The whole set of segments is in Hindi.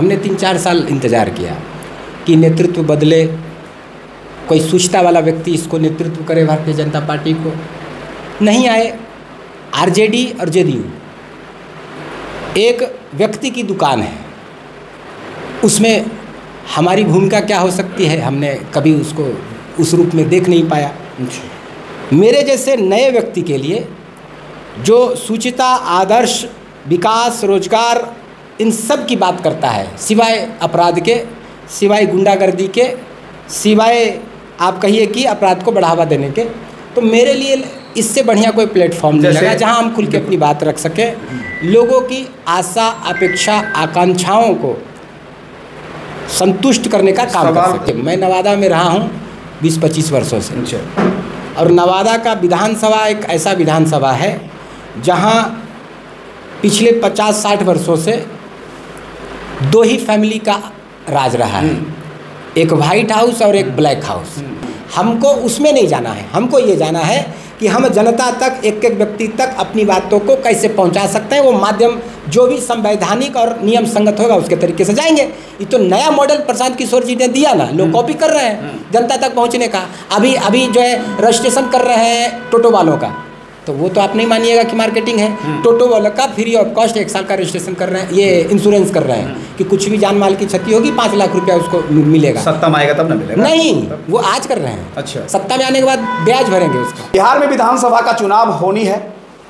हमने 3-4 साल इंतज़ार किया कि नेतृत्व बदले, कोई सूझता वाला व्यक्ति इसको नेतृत्व करे भारतीय जनता पार्टी को। नहीं आए। आरजेडी और जेडीयू एक व्यक्ति की दुकान है, उसमें हमारी भूमिका क्या हो सकती है, हमने कभी उसको उस रूप में देख नहीं पाया। मेरे जैसे नए व्यक्ति के लिए जो सूचिता, आदर्श, विकास, रोजगार, इन सब की बात करता है, सिवाय अपराध के, सिवाय गुंडागर्दी के, सिवाय आप कहिए कि अपराध को बढ़ावा देने के, तो मेरे लिए इससे बढ़िया कोई प्लेटफॉर्म नहीं लगा जहां हम खुल के अपनी बात रख सकें, लोगों की आशा, अपेक्षा, आकांक्षाओं को संतुष्ट करने का काम कर सके। मैं नवादा में रहा हूं 20-25 वर्षों से, और नवादा का विधानसभा एक ऐसा विधानसभा है जहां पिछले 50-60 वर्षों से 2 ही फैमिली का राज रहा है, एक वाइट हाउस और एक ब्लैक हाउस। हमको उसमें नहीं जाना है, हमको ये जाना है कि हम जनता तक, एक एक व्यक्ति तक अपनी बातों को कैसे पहुंचा सकते हैं। वो माध्यम जो भी संवैधानिक और नियम संगत होगा उसके तरीके से जाएंगे। ये तो नया मॉडल प्रशांत किशोर जी ने दिया ना, लोग कॉपी कर रहे हैं जनता तक पहुंचने का। अभी जो है रजिस्ट्रेशन कर रहे हैं टोटो वालों का, तो वो तो आप नहीं मानिएगा कि मार्केटिंग है। टोटो वालों का फ्री ऑफ कॉस्ट 1 साल का रजिस्ट्रेशन कर रहे हैं, ये इंश्योरेंस कर रहे हैं कि कुछ भी जान माल की क्षति होगी 5 लाख रुपया उसको मिलेगा। सत्ता में आएगा तब ना मिलेगा? नहीं, वो आज कर रहे हैं। अच्छा, सत्ता में आने के बाद ब्याज भरेंगे उसका। बिहार में विधानसभा का चुनाव होनी है।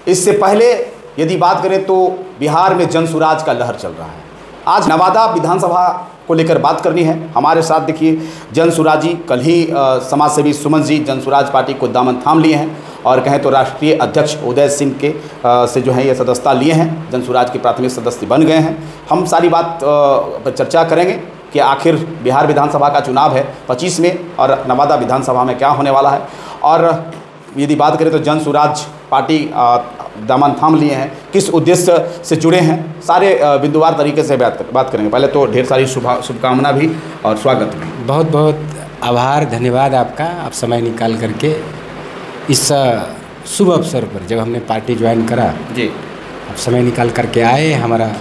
इससे पहले यदि बात करें तो बिहार में जनसुराज का लहर चल रहा है। आज नवादा विधानसभा को लेकर बात करनी है। हमारे साथ देखिए जनसुराजी, कल ही समाजसेवी सुमन जी जनसुराज पार्टी को दामन थाम लिए हैं और कहें तो राष्ट्रीय अध्यक्ष उदय सिंह के से जो है ये सदस्यता लिए हैं, जनसुराज के प्राथमिक सदस्य बन गए हैं। हम सारी बात पर चर्चा करेंगे कि आखिर बिहार विधानसभा का चुनाव है 25 में और नवादा विधानसभा में क्या होने वाला है। और यदि बात करें तो जनसुराज पार्टी दामन थाम लिए हैं, किस उद्देश्य से जुड़े हैं, सारे बिंदुवार तरीके से बात करेंगे। पहले तो ढेर सारी शुभकामना भी और स्वागत भी। बहुत बहुत आभार, धन्यवाद आपका। आप समय निकाल करके इस शुभ अवसर पर, जब हमने पार्टी ज्वाइन करा जी, आप समय निकाल करके आए, हमारा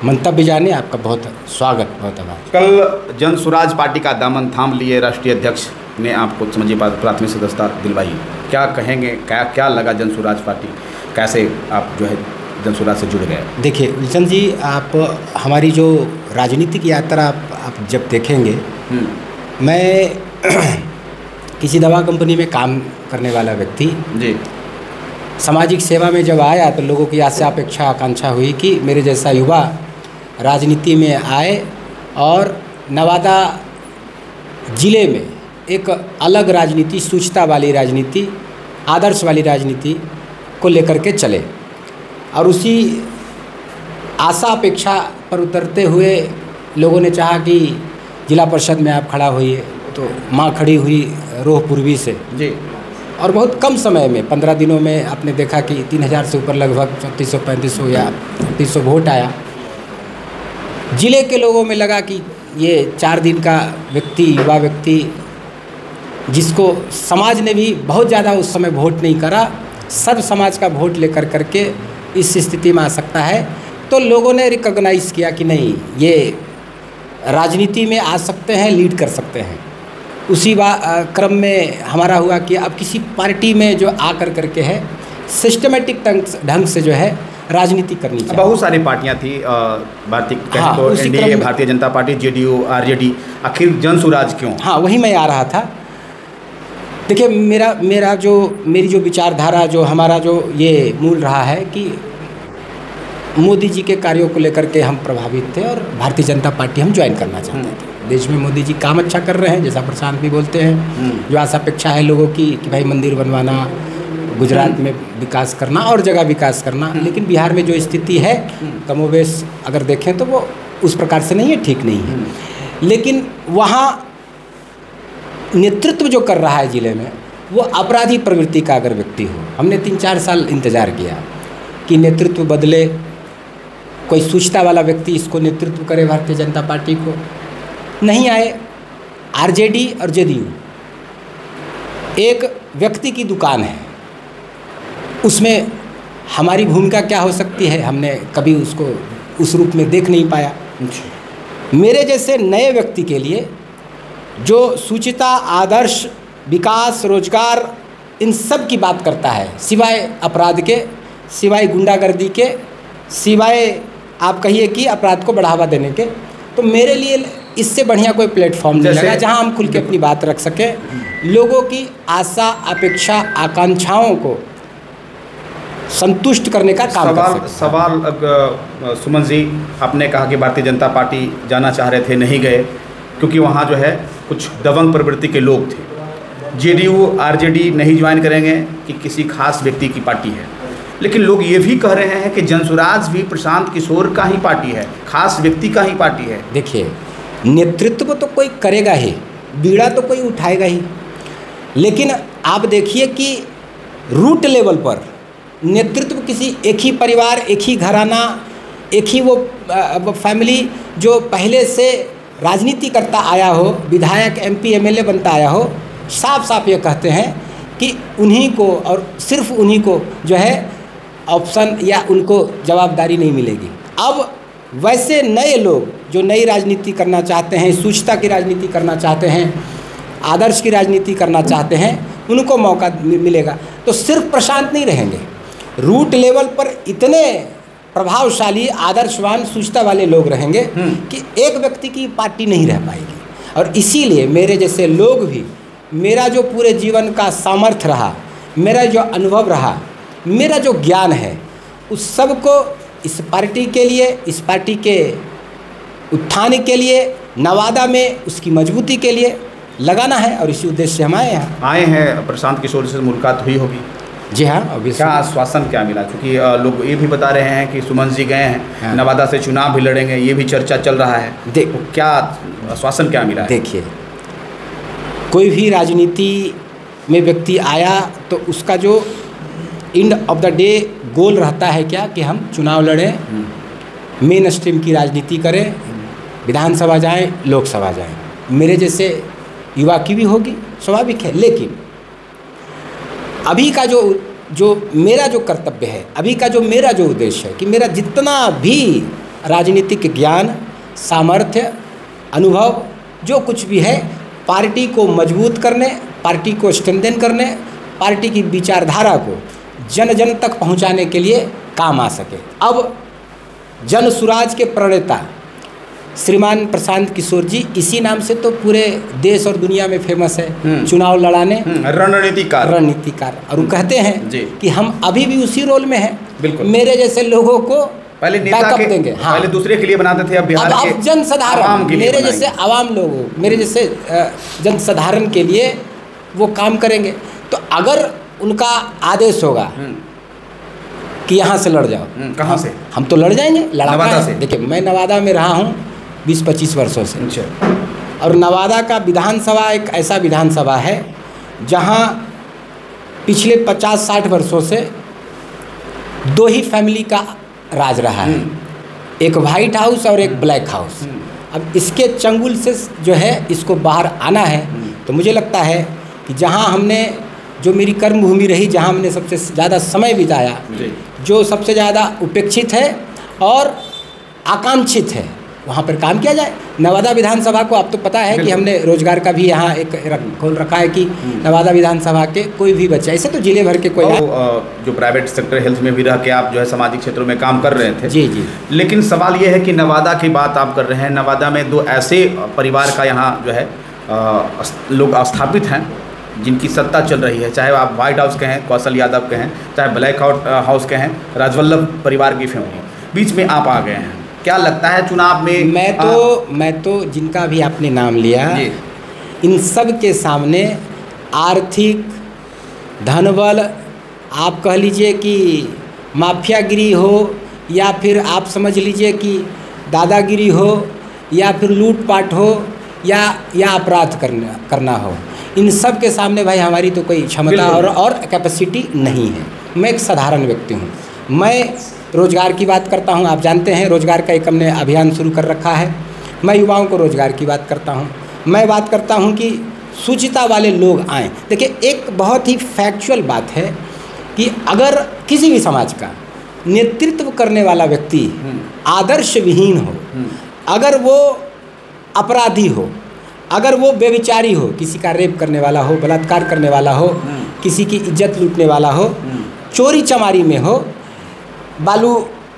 मंतव्य जाने, आपका बहुत स्वागत, बहुत आभार। कल जनसुराज पार्टी का दामन थाम लिए राष्ट्रीय अध्यक्ष ने आपको समझिए प्राथमिक सदस्यता दिलवाई, क्या कहेंगे, क्या लगा जनसुराज पार्टी, कैसे आप जो है जनसुराज से जुड़ गए? देखिए उलचन जी, आप हमारी जो राजनीतिक यात्रा आप जब देखेंगे, मैं किसी दवा कंपनी में काम करने वाला व्यक्ति जी, सामाजिक सेवा में जब आया तो लोगों की आशा, अपेक्षा, आकांक्षा हुई कि मेरे जैसा युवा राजनीति में आए और नवादा ज़िले में एक अलग राजनीति, सूचता वाली राजनीति, आदर्श वाली राजनीति को लेकर के चले। और उसी आशा अपेक्षा पर उतरते हुए लोगों ने चाहा कि जिला परिषद में आप खड़ा होइए, तो माँ खड़ी हुई रोह पूर्वी से जी, और बहुत कम समय में 15 दिनों में आपने देखा कि 3000 से ऊपर लगभग 3400-3500 या 300 वोट आया। जिले के लोगों में लगा कि ये 4 दिन का व्यक्ति, युवा व्यक्ति, जिसको समाज ने भी बहुत ज़्यादा उस समय वोट नहीं करा, सब समाज का वोट लेकर करके इस स्थिति में आ सकता है, तो लोगों ने रिकॉग्नाइज़ किया कि नहीं, ये राजनीति में आ सकते हैं, लीड कर सकते हैं। उसी क्रम में हमारा हुआ कि अब किसी पार्टी में जो आ करके है सिस्टमेटिक ढंग से जो है राजनीति करनी चाहिए। बहुत सारी पार्टियां थी भारतीय, हाँ, तो NDA, Bharatiya Janata party, JDU, RJD, आखिर जनसुराज क्यों? हाँ, वही मैं आ रहा था। देखिए मेरी जो विचारधारा, जो हमारा जो ये मूल रहा है कि मोदी जी के कार्यों को लेकर के हम प्रभावित थे और भारतीय जनता पार्टी हम ज्वाइन करना चाहते थे। देश में मोदी जी काम अच्छा कर रहे हैं, जैसा प्रशांत भी बोलते हैं, जो आशा अपेक्षा है लोगों की कि भाई मंदिर बनवाना, गुजरात में विकास करना और जगह विकास करना, लेकिन बिहार में जो स्थिति है कमोवेश अगर देखें तो वो उस प्रकार से नहीं है, ठीक नहीं है। लेकिन वहाँ नेतृत्व जो कर रहा है ज़िले में, वो अपराधी प्रवृत्ति का अगर व्यक्ति हो, हमने 3-4 साल इंतज़ार किया कि नेतृत्व बदले, कोई सूझता वाला व्यक्ति इसको नेतृत्व करे भारतीय जनता पार्टी को। नहीं आए। आरजेडी और जेडीयू एक व्यक्ति की दुकान है, उसमें हमारी भूमिका क्या हो सकती है, हमने कभी उसको उस रूप में देख नहीं पाया। मेरे जैसे नए व्यक्ति के लिए जो सूचिता, आदर्श, विकास, रोजगार, इन सब की बात करता है, सिवाय अपराध के, सिवाय गुंडागर्दी के, सिवाय आप कहिए कि अपराध को बढ़ावा देने के, तो मेरे लिए इससे बढ़िया कोई प्लेटफॉर्म नहीं लगा जहां हम खुल के अपनी बात रख सकें, लोगों की आशा, अपेक्षा, आकांक्षाओं को संतुष्ट करने का काम कर सकें। सवाल सुमन जी, आपने कहा कि भारतीय जनता पार्टी जाना चाह रहे थे, नहीं गए क्योंकि वहाँ जो है कुछ दबंग प्रवृत्ति के लोग थे। जेडीयू, आरजेडी नहीं ज्वाइन करेंगे कि किसी खास व्यक्ति की पार्टी है, लेकिन लोग ये भी कह रहे हैं कि जनसुराज भी प्रशांत किशोर का ही पार्टी है, खास व्यक्ति का ही पार्टी है। देखिए, नेतृत्व तो कोई करेगा ही, बीड़ा तो कोई उठाएगा ही, लेकिन आप देखिए कि रूट लेवल पर नेतृत्व किसी एक ही परिवार, एक ही घराना, एक ही वो फैमिली जो पहले से राजनीति करता आया हो, विधायक, एमपी, एमएलए बनता आया हो, साफ साफ ये कहते हैं कि उन्हीं को और सिर्फ उन्हीं को जो है ऑप्शन या उनको जवाबदारी नहीं मिलेगी। अब वैसे नए लोग जो नई राजनीति करना चाहते हैं, सूचना की राजनीति करना चाहते हैं, आदर्श की राजनीति करना चाहते हैं, उनको मौका मिलेगा। तो सिर्फ प्रशांत नहीं रहेंगे, रूट लेवल पर इतने प्रभावशाली, आदर्शवान, सूचना वाले लोग रहेंगे कि एक व्यक्ति की पार्टी नहीं रह पाएगी। और इसीलिए मेरे जैसे लोग भी, मेरा जो पूरे जीवन का सामर्थ्य रहा, मेरा जो अनुभव रहा, मेरा जो ज्ञान है, उस सब को इस पार्टी के लिए, इस पार्टी के उत्थान के लिए, नवादा में उसकी मजबूती के लिए लगाना है। और इसी उद्देश्य से हम आए हैं। प्रशांत किशोर से मुलाकात हुई होगी? जी हाँ। अभी क्या आश्वासन क्या मिला? क्योंकि लोग ये भी बता रहे हैं कि सुमन जी गए हैं, हाँ, नवादा से चुनाव भी लड़ेंगे, ये भी चर्चा चल रहा है। देखो क्या आश्वासन क्या मिला है? देखिए, कोई भी राजनीति में व्यक्ति आया तो उसका जो एंड ऑफ द डे गोल रहता है क्या, कि हम चुनाव लड़ें, मेन स्ट्रीम की राजनीति करें, विधानसभा जाएं, लोकसभा जाएं। मेरे जैसे युवा की भी होगी, स्वाभाविक है। लेकिन अभी का जो मेरा जो कर्तव्य है, अभी का जो मेरा जो उद्देश्य है कि मेरा जितना भी राजनीतिक ज्ञान, सामर्थ्य, अनुभव, जो कुछ भी है, पार्टी को मजबूत करने, पार्टी को स्ट्रेंथन करने, पार्टी की विचारधारा को जन जन तक पहुंचाने के लिए काम आ सके। अब जन सुराज के प्रणेता श्रीमान प्रशांत किशोर जी, इसी नाम से तो पूरे देश और दुनिया में फेमस है, चुनाव लड़ाने, रणनीतिकार। और वो कहते हैं कि हम अभी भी उसी रोल में हैं। बिल्कुल, मेरे जैसे लोगों को पहले नेता के देंगे, हाँ, पहले दूसरे के लिए बनाते थे, अब बिहार के जनसाधारण, मेरे जैसे आवाम लोगों, मेरे जैसे जनसाधारण के लिए वो काम करेंगे। तो अगर उनका आदेश होगा कि यहाँ से लड़ जाओ, कहाँ से? हम तो लड़ जाएंगे, नवादा से। देखिए, मैं नवादा में रहा हूँ 20-25 वर्षों से, और नवादा का विधानसभा एक ऐसा विधानसभा है जहाँ पिछले 50-60 वर्षों से दो ही फैमिली का राज रहा है, एक वाइट हाउस और एक ब्लैक हाउस। अब इसके चंगुल से जो है इसको बाहर आना है, तो मुझे लगता है कि जहाँ हमने, जो मेरी कर्मभूमि रही, जहाँ हमने सबसे ज़्यादा समय बिताया, जो सबसे ज़्यादा उपेक्षित है और आकांक्षित है, वहाँ पर काम किया जाए। नवादा विधानसभा को आप तो पता है कि हमने रोजगार का भी यहाँ एक खोल रखा है कि नवादा विधानसभा के कोई भी बच्चा, ऐसे तो जिले भर के कोई जो प्राइवेट सेक्टर हेल्थ में भी रह के आप जो है सामाजिक क्षेत्रों में काम कर रहे थे। जी जी। लेकिन सवाल ये है कि नवादा की बात आप कर रहे हैं, नवादा में दो ऐसे परिवार का यहाँ जो है लोग स्थापित हैं जिनकी सत्ता चल रही है, चाहे आप व्हाइट हाउस कहें, कौशल यादव कहें, चाहे ब्लैक हाउस कहें, राजवल्लभ परिवार की फैमिली, बीच में आप आ गए हैं। क्या लगता है चुनाव में? मैं तो जिनका भी आपने नाम लिया, इन सब के सामने आर्थिक धनबल, आप कह लीजिए कि माफियागिरी हो, या फिर आप समझ लीजिए कि दादागिरी हो, या फिर लूटपाट हो, या अपराध करना हो, इन सब के सामने भाई हमारी तो कोई क्षमता और कैपेसिटी नहीं है। मैं एक साधारण व्यक्ति हूँ, मैं रोज़गार की बात करता हूँ। आप जानते हैं रोज़गार का एक हमने अभियान शुरू कर रखा है। मैं युवाओं को रोज़गार की बात करता हूँ। मैं बात करता हूँ कि सूचिता वाले लोग आएँ। देखिए, एक बहुत ही फैक्चुअल बात है कि अगर किसी भी समाज का नेतृत्व करने वाला व्यक्ति आदर्श विहीन हो, अगर वो अपराधी हो, अगर वो बेविचारी हो, किसी का रेप करने वाला हो, बलात्कार करने वाला हो, किसी की इज्जत लूटने वाला हो, चोरी चमारी में हो, बालू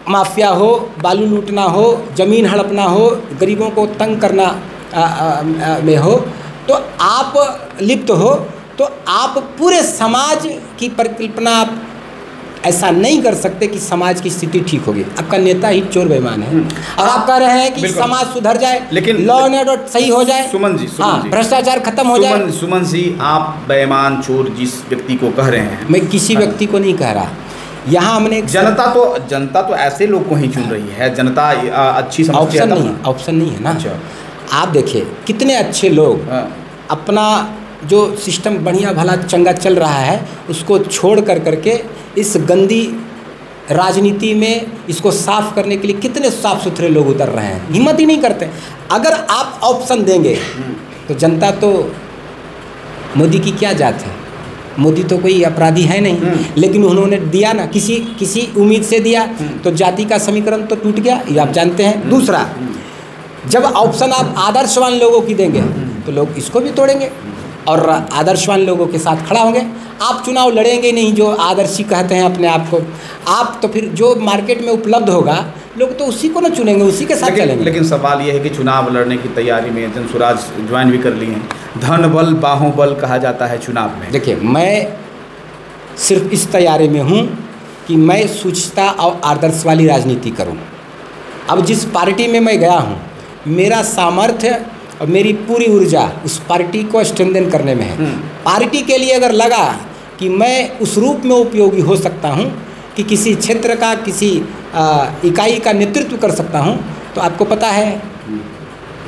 माफिया हो, बालू लूटना हो, ज़मीन हड़पना हो, गरीबों को तंग करना में हो, तो आप लिप्त हो, तो आप पूरे समाज की परिकल्पना आप ऐसा नहीं कर सकते कि समाज की स्थिति ठीक होगी। आपका नेता ही चोर बेईमान है और आप कह रहे हैं कि समाज सुधर जाए, लेकिन लॉ एंड ऑर्डर सही हो जाए, सुमन जी, भ्रष्टाचार खत्म हो जाए। सुमन जी, आप बेईमान चोर जिस व्यक्ति को कह रहे हैं, मैं किसी व्यक्ति को नहीं कह रहा। यहाँ हमने जनता तो ऐसे लोग को ही चुन रही है। जनता अच्छी समझती है, ऑप्शन नहीं है ना। आप देखिए कितने अच्छे लोग अपना जो सिस्टम बढ़िया भला चंगा चल रहा है उसको छोड़ करके इस गंदी राजनीति में इसको साफ करने के लिए कितने साफ सुथरे लोग उतर रहे हैं, हिम्मत ही नहीं करते। अगर आप ऑप्शन देंगे तो जनता तो, मोदी की क्या जात है, मोदी तो कोई अपराधी है नहीं, लेकिन उन्होंने दिया ना, किसी उम्मीद से दिया, तो जाति का समीकरण तो टूट गया, ये आप जानते हैं। दूसरा, जब ऑप्शन आप आदर्शवान लोगों की देंगे तो लोग इसको भी तोड़ेंगे और आदर्शवान लोगों के साथ खड़ा होंगे। आप चुनाव लड़ेंगे नहीं जो आदर्शी कहते हैं अपने आप को, आप तो फिर जो मार्केट में उपलब्ध होगा लोग तो उसी को ना चुनेंगे, उसी के साथ चलेंगे। लेकिन सवाल ये है कि चुनाव लड़ने की तैयारी में जनसुराज ज्वाइन भी कर लिए हैं। धन बल बाहुबल कहा जाता है चुनाव में। देखिए, मैं सिर्फ इस तैयारी में हूँ कि मैं शुचिता और आदर्श वाली राजनीति करूँ। अब जिस पार्टी में मैं गया हूँ, मेरा सामर्थ्य और मेरी पूरी ऊर्जा उस पार्टी को स्ट्रेंथन करने में है। पार्टी के लिए अगर लगा कि मैं उस रूप में उपयोगी हो सकता हूं कि किसी क्षेत्र का, किसी इकाई का नेतृत्व कर सकता हूं, तो आपको पता है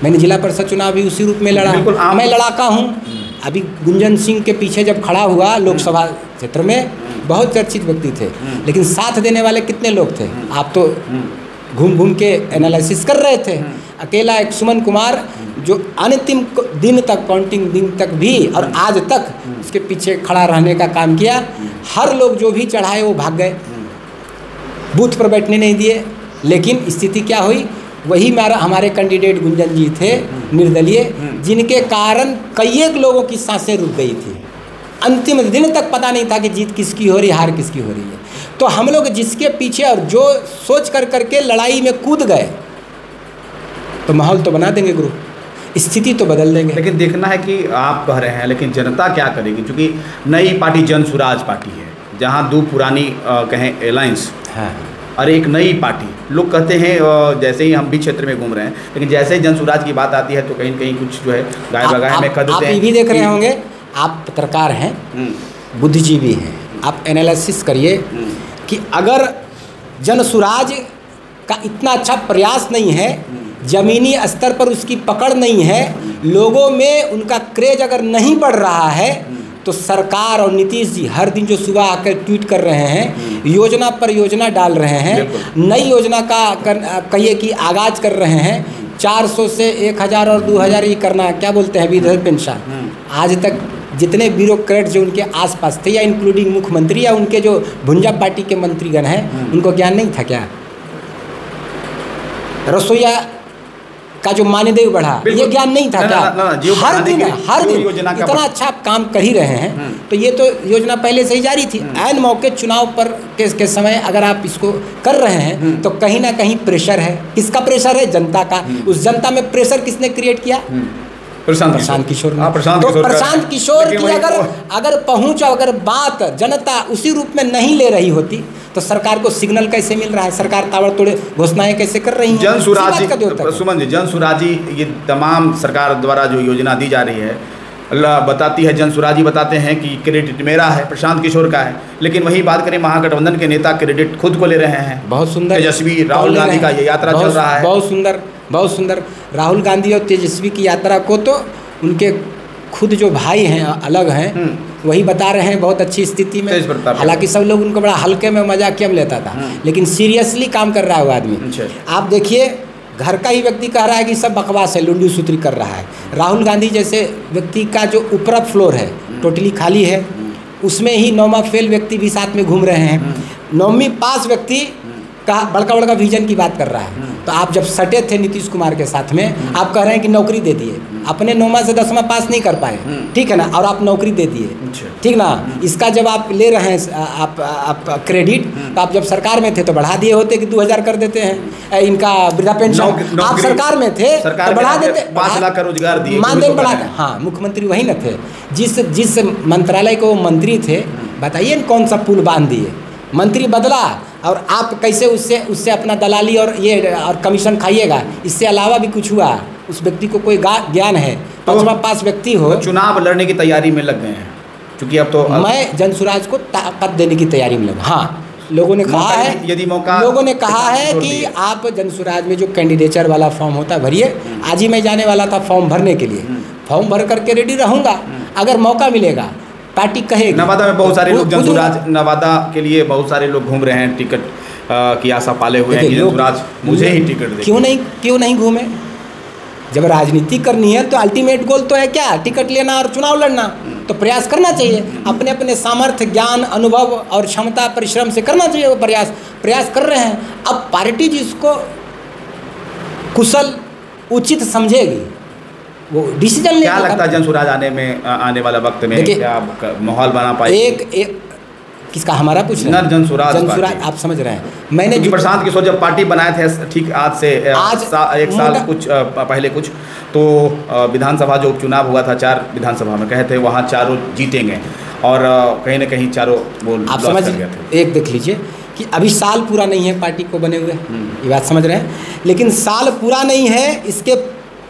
मैंने जिला परिषद चुनाव भी उसी रूप में लड़ा। मैं लड़ाका हूं। अभी गुंजन सिंह के पीछे जब खड़ा हुआ लोकसभा क्षेत्र में, बहुत चर्चित व्यक्ति थे, लेकिन साथ देने वाले कितने लोग थे? आप तो घूम घूम के एनालिसिस कर रहे थे। अकेला एक सुमन कुमार जो अंतिम दिन तक, काउंटिंग दिन तक भी और आज तक उसके पीछे खड़ा रहने का काम किया। हर लोग जो भी चढ़ाए वो भाग गए, बूथ पर बैठने नहीं दिए। लेकिन स्थिति क्या हुई? वही हमारे कैंडिडेट गुंजन जी थे, निर्दलीय, जिनके कारण कई लोगों की सांसें रुक गई थी। अंतिम दिन तक पता नहीं था कि जीत किसकी हो रही, हार किसकी हो रही है। तो हम लोग जिसके पीछे और जो सोच करके लड़ाई में कूद गए, तो माहौल तो बना देंगे गुरु, स्थिति तो बदल देंगे। लेकिन देखना है कि आप कह रहे हैं, लेकिन जनता क्या करेगी? क्योंकि नई पार्टी जनसुराज पार्टी है, जहां दो पुरानी कहें एलायंस हाँ, और एक नई पार्टी। लोग कहते हैं, जैसे ही हम भी क्षेत्र में घूम रहे हैं, लेकिन जैसे ही जनसुराज की बात आती है तो कहीं न कहीं कुछ जो है गाय बगाए में कर देते हैं। आप ये भी देख रहे होंगे, आप पत्रकार हैं, बुद्धिजीवी हैं, आप एनालिसिस करिए कि अगर जनसुराज का इतना अच्छा प्रयास नहीं है, ज़मीनी स्तर पर उसकी पकड़ नहीं है, लोगों में उनका क्रेज अगर नहीं बढ़ रहा है, तो सरकार और नीतीश जी हर दिन जो सुबह आकर ट्वीट कर रहे हैं, योजना पर योजना डाल रहे हैं, नई योजना का कहिए कि आगाज कर रहे हैं, 400 से 1000 और 2000 ये करना, क्या बोलते हैं, विधवा पेंशन। आज तक जितने ब्यूरोक्रेट जो उनके आसपास थे, या इंक्लूडिंग मुख्यमंत्री या उनके जो भुंजा पार्टी के मंत्रीगण हैं, उनको ज्ञान नहीं था क्या? रसोईया का जो मानदेय बढ़ा, ये ज्ञान नहीं था क्या? हर दिन इतना अच्छा आप काम कर ही रहे हैं, तो ये तो योजना पहले से ही जारी थी। ऐन मौके चुनाव पर के समय अगर आप इसको कर रहे हैं, तो कहीं ना कहीं प्रेशर है। किसका प्रेशर है? जनता का। उस जनता में प्रेशर किसने क्रिएट किया? प्रशांत किशोर ने। प्रशांत किशोर की अगर पहुंच, अगर बात जनता उसी रूप में नहीं ले रही होती, तो सरकार को सिग्नल कैसे मिल रहा है? सरकार ताबड़तोड़ घोषणाएं कैसे कर रही है? जनसुराजी, सुमन जी, जनसुराजी ये तमाम सरकार द्वारा जो योजना दी जा रही है, बताती है, जनसुराजी बताते हैं कि क्रेडिट मेरा है, प्रशांत किशोर का है। लेकिन वही बात करें, महागठबंधन के नेता क्रेडिट खुद को ले रहे हैं। बहुत सुंदर तेजस्वी राहुल गांधी का ये यात्रा चल रहा है, बहुत सुंदर, बहुत सुंदर। राहुल गांधी और तेजस्वी की यात्रा को तो उनके खुद जो भाई हैं, अलग हैं, वही बता रहे हैं बहुत अच्छी स्थिति में। हालांकि सब लोग उनको बड़ा हल्के में मजाकिया में लेता था, लेकिन सीरियसली काम कर रहा है वो आदमी। आप देखिए, घर का ही व्यक्ति कह रहा है कि सब बकवास है, लुंडी सूत्री कर रहा है। राहुल गांधी जैसे व्यक्ति का जो ऊपरा फ्लोर है टोटली खाली है, उसमें ही 9वां फेल व्यक्ति भी साथ में घूम रहे हैं। 9वीं पास व्यक्ति का बड़का बड़का विजन की बात कर रहा है। तो आप जब सटे थे नीतीश कुमार के साथ में, आप कह रहे हैं कि नौकरी दे दिए, अपने 9वां से 10वां पास नहीं कर पाए, ठीक है ना, और आप नौकरी दे दिए, ठीक ना। इसका जब आप ले रहे हैं आप क्रेडिट, तो आप जब सरकार में थे तो बढ़ा दिए होते कि 2000 कर देते हैं इनका वृद्धा पेंशन। आप सरकार में थे तो बढ़ा देते, 5 लाख का रोजगार दिए, मानदेन बढ़ा। हाँ, मुख्यमंत्री वही न थे, जिस मंत्रालय को मंत्री थे, बताइए कौन सा पुल बांध दिए। मंत्री बदला और आप कैसे उससे अपना दलाली और ये और कमीशन खाइएगा। इससे अलावा भी कुछ हुआ, उस व्यक्ति को कोई ज्ञान है? 5वां पास व्यक्ति हो, चुनाव लड़ने की तैयारी में लग गए हैं, क्योंकि अब तो मैं जनसुराज को ताकत देने की तैयारी में लगा। हाँ, लोगों ने कहा है, यदि मौका, लोगों ने कहा है कि आप जनसुराज में जो कैंडिडेचर वाला फॉर्म होता है भरिए। आज ही मैं जाने वाला था फॉर्म भरने के लिए, फॉर्म भर करके रेडी रहूँगा। अगर मौका मिलेगा, पार्टी कहेगी। नवादा में बहुत सारे लोग जनसुराज, नवादा के लिए बहुत सारे लोग घूम रहे हैं, टिकट की आशा पाले हुए हैं कि जनसुराज मुझे ही टिकट दे। क्यों नहीं घूमे? जब राजनीति करनी है तो अल्टीमेट गोल तो है क्या? टिकट लेना और चुनाव लड़ना। तो प्रयास करना चाहिए, अपने अपने सामर्थ्य, ज्ञान, अनुभव और क्षमता, परिश्रम से करना चाहिए। वो प्रयास कर रहे हैं। अब पार्टी जिसको कुशल उचित समझेगी वो डिसीजन लेगा। क्या लगता है जनसुराज आने वाला वक्त में क्या माहौल बना पाएगी? एक किसका, हमारा पूछ रहे हैं? जनसुराज आप समझ रहे हैं। मैंने प्रशांत किशोर जब पार्टी बनाए थे, ठीक आज से एक साल कुछ पहले कुछ, तो विधानसभा जो उपचुनाव हुआ था 4 विधानसभा में, कहे थे वहाँ चारों जीतेंगे, और कहीं ना कहीं चारों वो आप समझ गए थे। एक देख लीजिए कि अभी साल पूरा नहीं है पार्टी को बने हुए, ये बात समझ रहे हैं। लेकिन साल पूरा नहीं है, इसके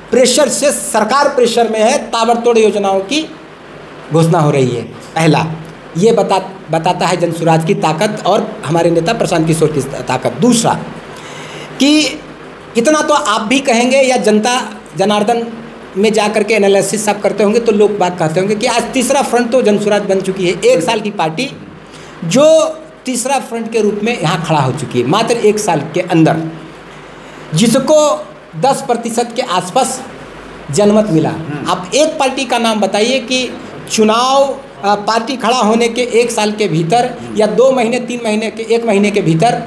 प्रेशर से, सरकार प्रेशर में है, ताबड़तोड़ योजनाओं की घोषणा हो रही है। पहला ये बताता है जनसुराज की ताकत और हमारे नेता प्रशांत किशोर की ताकत। दूसरा कि इतना तो आप भी कहेंगे, या जनता जनार्दन में जा करके एनालिसिस आप करते होंगे तो लोग बात कहते होंगे कि आज तीसरा फ्रंट तो जनसुराज बन चुकी है। 1 साल की पार्टी जो तीसरा फ्रंट के रूप में यहाँ खड़ा हो चुकी है मात्र 1 साल के अंदर, जिसको 10% के आसपास जनमत मिला। आप एक पार्टी का नाम बताइए कि चुनाव पार्टी खड़ा होने के 1 साल के भीतर या 2 महीने 3 महीने के 1 महीने के भीतर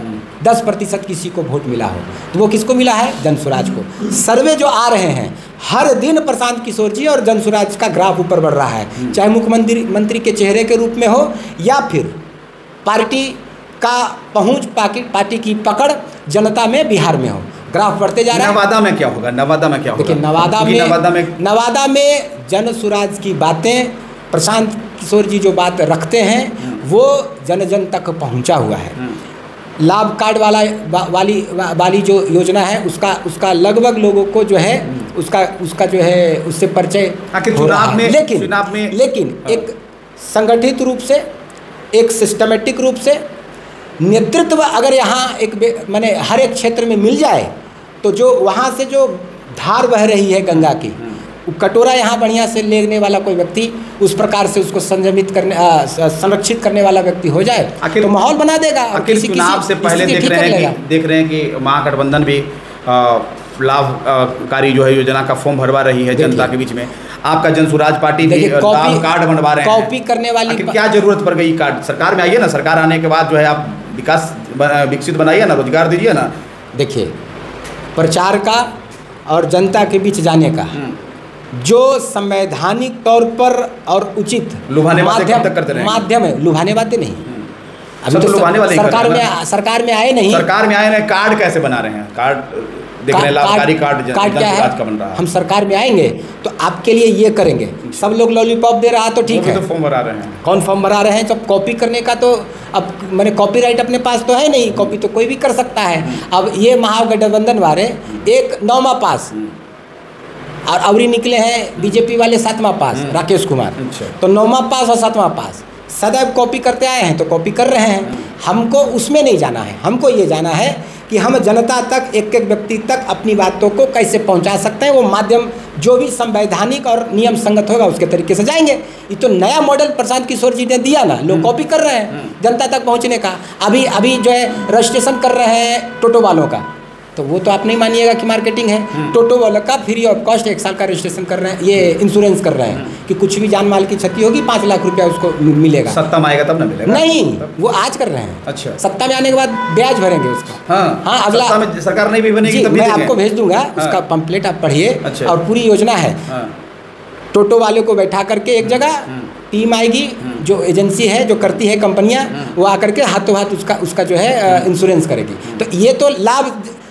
10% किसी को वोट मिला हो, तो वो किसको मिला है? जनसुराज को। सर्वे जो आ रहे हैं हर दिन प्रशांत किशोर जी और जनसुराज का ग्राफ ऊपर बढ़ रहा है, चाहे मुख्यमंत्री के चेहरे के रूप में हो या फिर पार्टी का पहुंच, पार्टी की पकड़ जनता में बिहार में हो, ग्राफ बढ़ते जा रहा है। नवादा में क्या होगा? नवादा में क्या होगा? देखिए, नवादा में जनसुराज की बातें, प्रशांत किशोर जी जो बात रखते हैं वो जन जन तक पहुंचा हुआ है। लाभ कार्ड वाली जो योजना है उसका लगभग लोगों को जो है उसका जो है उससे परिचय हो रहा है। लेकिन एक संगठित रूप से, एक सिस्टमेटिक रूप से नेतृत्व अगर यहाँ माने हर एक क्षेत्र में मिल जाए तो जो वहाँ से जो धार बह रही है गंगा की, कटोरा यहाँ बढ़िया से लेने वाला कोई व्यक्ति, उस प्रकार से उसको संरक्षित करने वाला व्यक्ति हो जाए तो माहौल बना देगा। चुनाव से पहले देख रहे हैं कि महागठबंधन भी लाभकारी जो है योजना का फॉर्म भरवा रही है जनता के बीच में। आपका जनसुराज पार्टी भी लाभ कार्ड बनवा रहे हैं, कॉपी करने वाली क्या जरूरत पड़ गई? कार्ड सरकार में आइए ना, सरकार आने के बाद जो है आप विकसित बनाइए ना, रोजगार दीजिए ना। देखिए, प्रचार का और जनता के बीच जाने का जो संवैधानिक तौर पर और उचित माध्यम है, लुभाने बातें नहीं। अभी तो सरकार में आए नहीं, कार्ड कैसे बना रहे हैं? कार्ड देख रहे हैं, लाभकारी कार्ड क्या है? का बन रहा है। हम सरकार में आएंगे तो आपके लिए ये करेंगे। सब लोग लॉलीपॉप दे रहा तो ठीक है, तो फॉर्म भरा रहे हैं। कौन फॉर्म भरा रहे हैं? जब कॉपी करने का तो अब मैंने कॉपीराइट अपने पास तो है नहीं, कॉपी तो कोई भी कर सकता है। अब ये महागठबंधन वाले एक 9वां पास और अवरी निकले हैं बीजेपी वाले 7वां पास, राकेश कुमार। तो 9वां पास और 7वां पास सदैव कॉपी करते आए हैं तो कॉपी कर रहे हैं। हमको उसमें नहीं जाना है, हमको ये जाना है कि हम जनता तक, एक एक व्यक्ति तक अपनी बातों को कैसे पहुंचा सकते हैं। वो माध्यम जो भी संवैधानिक और नियम संगत होगा उसके तरीके से जाएंगे। ये तो नया मॉडल प्रशांत किशोर जी ने दिया ना, लोग कॉपी कर रहे हैं जनता तक पहुंचने का। अभी जो है रजिस्ट्रेशन कर रहे हैं टोटो वालों का, तो वो तो आप नहीं मानिएगा कि मार्केटिंग है। टोटो वाला का फ्री ऑफ कॉस्ट 1 साल का रजिस्ट्रेशन कर रहे हैं, ये इंश्योरेंस कर रहे हैं कि कुछ भी जान माल की क्षति होगी 5 लाख रुपया उसको मिलेगा। सत्ता में आएगा तब ना मिलेगा? नहीं, वो आज कर रहे हैं। अच्छा, सत्ता में आने के बाद ब्याज भरेंगे उसका। हाँ, अगला सत्ता में सरकार नहीं भी बनेगी तब मैं आपको भेज दूंगा उसका पंपलेट, आप पढ़िए। अच्छा। और पूरी योजना है। टोटो वाले को बैठा करके एक जगह टीम आएगी, जो एजेंसी है जो करती है कंपनियां, वो आकर के हाथों हाथ उसका जो है इंश्योरेंस करेगी। तो ये तो लाभ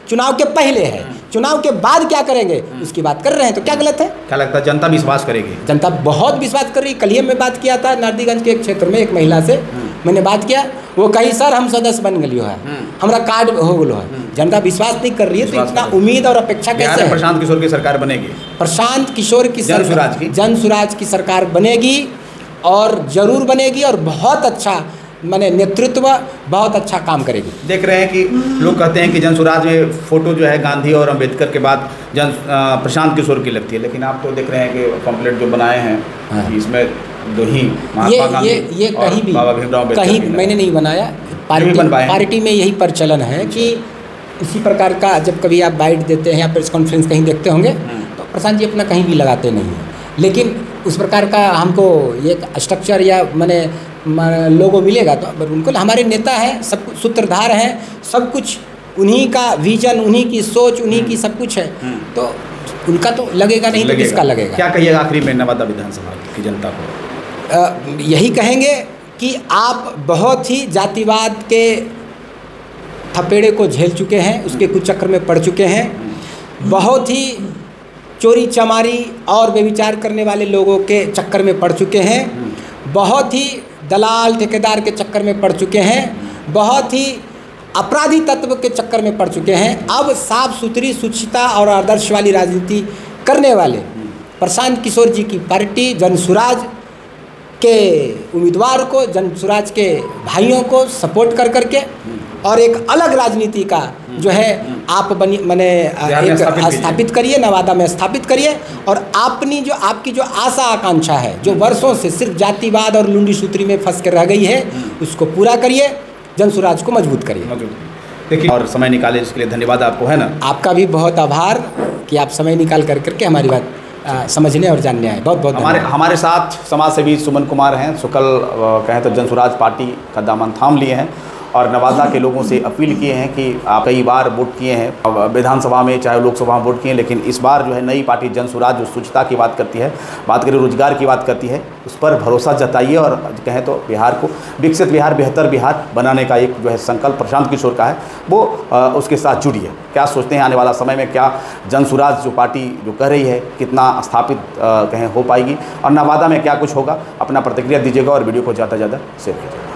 चुनाव के पहले है, चुनाव के बाद क्या करेंगे उसकी बात कर रहे हैं, तो क्या गलत है? क्या लगता है जनता विश्वास करेगी? जनता बहुत विश्वास कर रही। कल ही मैं बात किया था नारदीगंज के एक क्षेत्र में एक महिला से मैंने बात किया, वो कही सर हम सदस्य बन गलियो है, हमारा कार्ड हो गलो है। जनता विश्वास नहीं कर रही है, तो इतना उम्मीद और अपेक्षा कैसे है? प्रशांत किशोर की सरकार बनेगी, प्रशांत किशोर की जनसुराज की सरकार बनेगी और जरूर बनेगी, और बहुत अच्छा मैंने नेतृत्व बहुत अच्छा काम करेगी। देख रहे हैं कि लोग कहते हैं कि जनसुराज में फोटो जो है गांधी और अंबेडकर के बाद प्रशांत किशोर की लगती है, लेकिन आप तो देख रहे हैं कि पंपलेट जो बनाए हैं इसमें दो ही महात्मा गांधी ये कहीं भी बाबा भीमराव कहीं मैंने नहीं बनाया। पार्टी में यही प्रचलन है कि इसी प्रकार का जब कभी आप बाइट देते हैं या प्रेस कॉन्फ्रेंस कहीं देखते होंगे तो प्रशांत जी अपना कहीं भी लगाते नहीं हैं, लेकिन उस प्रकार का हमको ये स्ट्रक्चर या मैंने लोगो मिलेगा तो उनको हमारे नेता हैं, सब कुछ सूत्रधार हैं, सब कुछ उन्हीं का विजन, उन्हीं की सोच, उन्हीं की सब कुछ है, तो उनका तो लगेगा नहीं तो किसका लगेगा? क्या कहिएगा आखिरी में नवादा विधानसभा की जनता को? यही कहेंगे कि आप बहुत ही जातिवाद के थपेड़े को झेल चुके हैं, उसके कुछ चक्कर में पड़ चुके हैं, बहुत ही चोरी चमारी और बेविचार करने वाले लोगों के चक्कर में पड़ चुके हैं, बहुत ही दलाल ठेकेदार के चक्कर में पड़ चुके हैं, बहुत ही अपराधी तत्व के चक्कर में पड़ चुके हैं। अब साफ सुथरी शुचिता और आदर्श वाली राजनीति करने वाले प्रशांत किशोर जी की पार्टी जनसुराज के उम्मीदवार को, जनसुराज के भाइयों को सपोर्ट कर करके और एक अलग राजनीति का जो है आप स्थापित करिए, नवादा में स्थापित करिए, और आपकी जो आशा आकांक्षा है जो वर्षों से सिर्फ जातिवाद और लुंडी सूत्री में फंस कर रह गई है उसको पूरा करिए, जनसुराज को मजबूत करिए। देखिए, और समय निकाले इसके लिए धन्यवाद आपको, है ना? आपका भी बहुत आभार कि आप समय निकाल करके हमारी बात समझने और जानने आए। बहुत बहुत हमारे साथ समाज सेवी सुमन कुमार हैं, सुकल कहें तो जनसुराज पार्टी का दामन थाम लिए हैं और नवादा के लोगों से अपील किए हैं कि आप कई बार वोट किए हैं विधानसभा में, चाहे लोकसभा में वोट किए, लेकिन इस बार जो है नई पार्टी जनसुराज जो शुचिता की बात करती है, बात करें रोजगार की बात करती है, उस पर भरोसा जताइए और कहें तो बिहार को विकसित बिहार, बेहतर बिहार बनाने का एक जो है संकल्प प्रशांत किशोर का है, वो उसके साथ जुड़िए। क्या सोचते हैं आने वाला समय में क्या जनसुराज जो पार्टी जो कह रही है कितना स्थापित कहें हो पाएगी, और नवादा में क्या कुछ होगा? अपना प्रतिक्रिया दीजिएगा और वीडियो को ज़्यादा से ज़्यादा शेयर कीजिएगा।